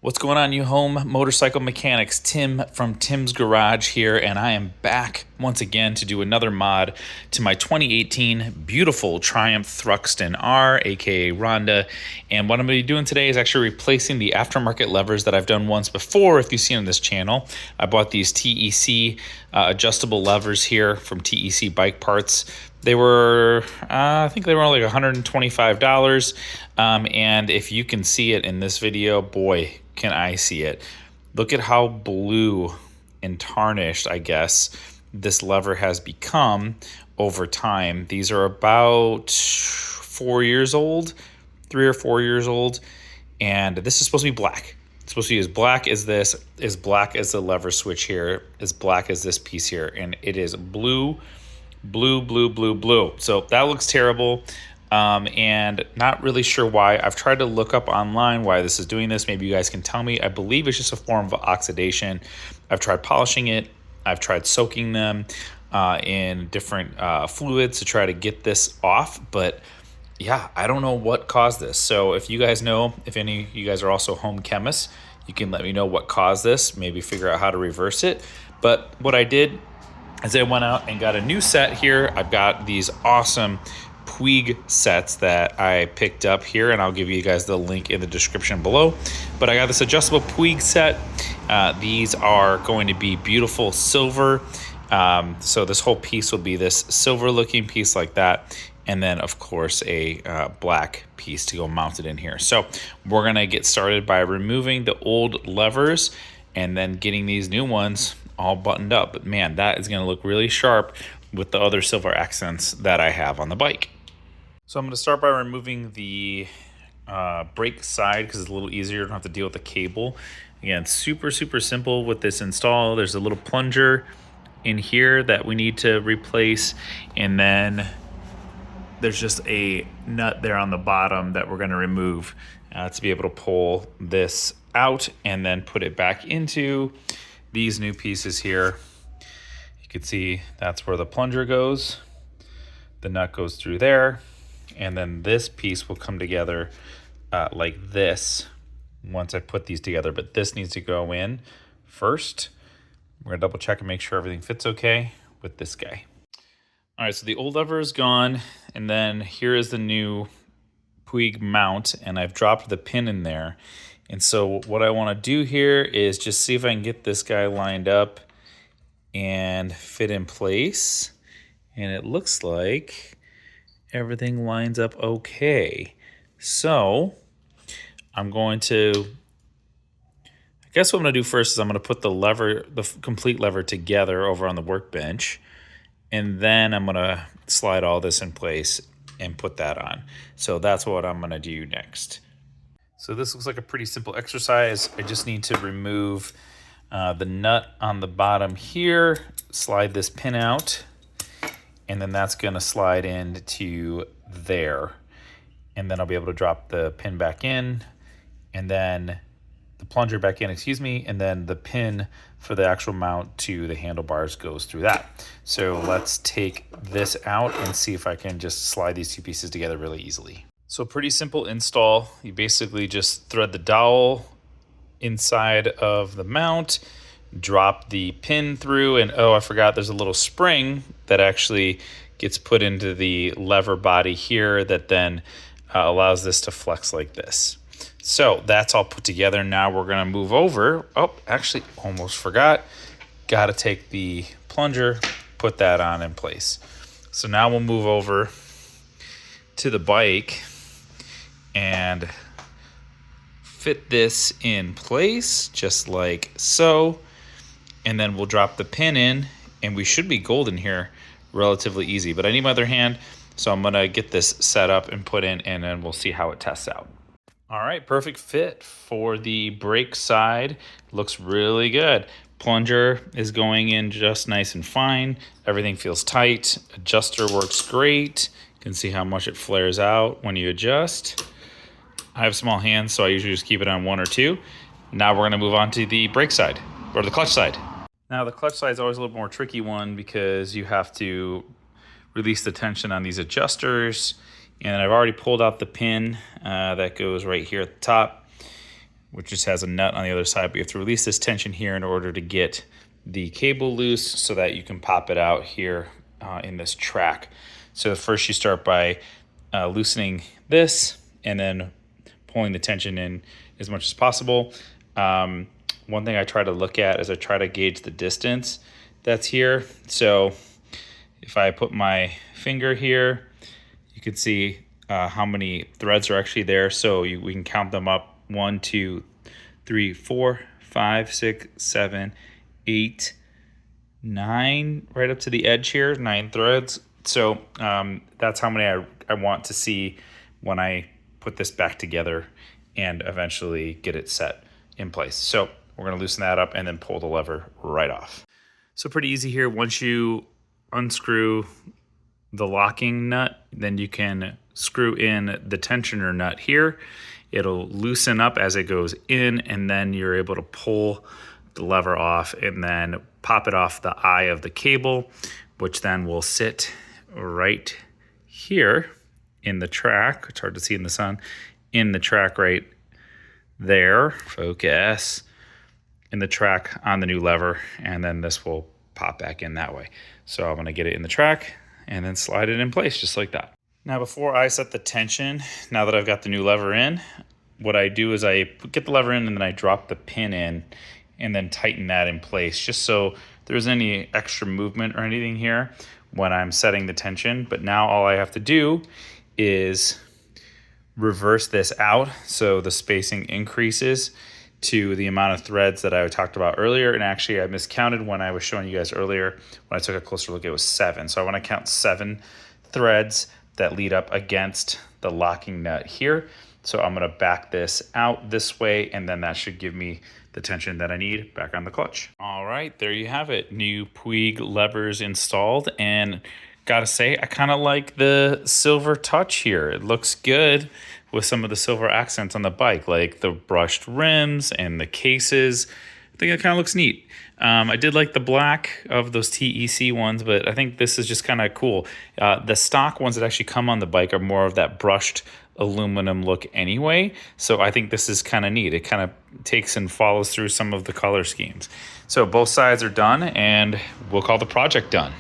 What's going on, you home motorcycle mechanics? Tim from Tim's Garage here, and I am back once again to do another mod to my 2018 beautiful Triumph Thruxton R, aka Rhonda. And what I'm going to be doing today is actually replacing the aftermarket levers that I've done once before. If you've seen on this channel, I bought these TEC adjustable levers here from TEC Bike Parts. They were, I think they were only like $125. And if you can see it in this video, boy, can I see it. Look at how blue and tarnished, I guess, this lever has become over time. These are about 4 years old, 3 or 4 years old, and this is supposed to be black. It's supposed to be as black as this, as black as the lever switch here, as black as this piece here, and it is blue, blue, blue, blue, blue. So that looks terrible. And not really sure why. I've tried to look up online why this is doing this. Maybe you guys can tell me. I believe it's just a form of oxidation. I've tried polishing it. I've tried soaking them in different fluids to try to get this off. But yeah, I don't know what caused this. So if you guys know, if any of you guys are also home chemists, you can let me know what caused this. Maybe figure out how to reverse it. But what I did is I went out and got a new set here. I've got these awesome Puig sets that I picked up here, and I'll give you guys the link in the description below. But I got this adjustable Puig set. These are going to be beautiful silver. So this whole piece will be this silver looking piece like that. And then of course a black piece to go mounted in here. So we're gonna get started by removing the old levers and then getting these new ones all buttoned up. But man, that is gonna look really sharp with the other silver accents that I have on the bike. So I'm going to start by removing the brake side because it's a little easier. You don't have to deal with the cable. Again, super simple with this install. There's a little plunger in here that we need to replace, and then there's just a nut there on the bottom that we're going to remove to be able to pull this out and then put it back into these new pieces here. You can see that's where the plunger goes. The nut goes through there. And then this piece will come together like this once I put these together. But this needs to go in first. We're going to double check and make sure everything fits okay with this guy. All right, so the old lever is gone. And then here is the new Puig mount. And I've dropped the pin in there. And so what I want to do here is just see if I can get this guy lined up and fit in place. And it looks like everything lines up okay. So I'm going to, I guess what I'm going to do first is I'm going to put the lever, the complete lever together over on the workbench. And then I'm going to slide all this in place and put that on. So that's what I'm going to do next. So this looks like a pretty simple exercise. I just need to remove the nut on the bottom here, slide this pin out, and then that's going to slide into there. And then I'll be able to drop the pin back in, and then the plunger back in, excuse me, and then the pin for the actual mount to the handlebars goes through that. So let's take this out and see if I can just slide these two pieces together really easily. So pretty simple install. You basically just thread the dowel inside of the mount, drop the pin through, and oh, I forgot there's a little spring that actually gets put into the lever body here that then allows this to flex like this. So that's all put together. Now we're going to move over. Oh, actually almost forgot. Got to take the plunger, put that on in place. So now we'll move over to the bike and fit this in place just like so. And then we'll drop the pin in, and we should be golden here relatively easy. But I need my other hand, so I'm going to get this set up and put in, and then we'll see how it tests out. All right, perfect fit for the brake side. Looks really good. Plunger is going in just nice and fine. Everything feels tight. Adjuster works great. You can see how much it flares out when you adjust. I have small hands, so I usually just keep it on 1 or 2. Now we're going to move on to the brake side, or the clutch side. Now the clutch side is always a little more tricky one because you have to release the tension on these adjusters. And I've already pulled out the pin that goes right here at the top. which just has a nut on the other side, but you have to release this tension here in order to get the cable loose so that you can pop it out here in this track. So first you start by loosening this and then pulling the tension in as much as possible. One thing I try to look at is I try to gauge the distance that's here. So if I put my finger here, you can see how many threads are actually there. So we can count them up: 1, 2, 3, 4, 5, 6, 7, 8, 9, right up to the edge here, 9 threads. So that's how many I want to see when I put this back together and eventually get it set in place. So we're gonna loosen that up and then pull the lever right off. So pretty easy here. Once you unscrew the locking nut, then you can screw in the tensioner nut here. It'll loosen up as it goes in, and then you're able to pull the lever off and then pop it off the eye of the cable, which then will sit right here in the track. It's hard to see in the sun. In the track right there, focus, in the track on the new lever, and then this will pop back in that way. So I'm gonna get it in the track and then slide it in place just like that. Now before I set the tension, now that I've got the new lever in, what I do is I get the lever in and then I drop the pin in and then tighten that in place just so there's any extra movement or anything here when I'm setting the tension. But now all I have to do is reverse this out so the spacing increases to the amount of threads that I talked about earlier. And actually I miscounted when I was showing you guys earlier. When I took a closer look, it was 7. So I want to count 7 threads that lead up against the locking nut here. So I'm going to back this out this way, and then that should give me the tension that I need back on the clutch. All right, there you have it. New Puig levers installed, and gotta say, I kind of like the silver touch here. It looks good with some of the silver accents on the bike, like the brushed rims and the cases. I think it kind of looks neat. I did like the black of those TEC ones, but I think this is just kind of cool. The stock ones that actually come on the bike are more of that brushed aluminum look anyway, so I think this is kind of neat. It kind of takes and follows through some of the color schemes. So both sides are done, and we'll call the project done.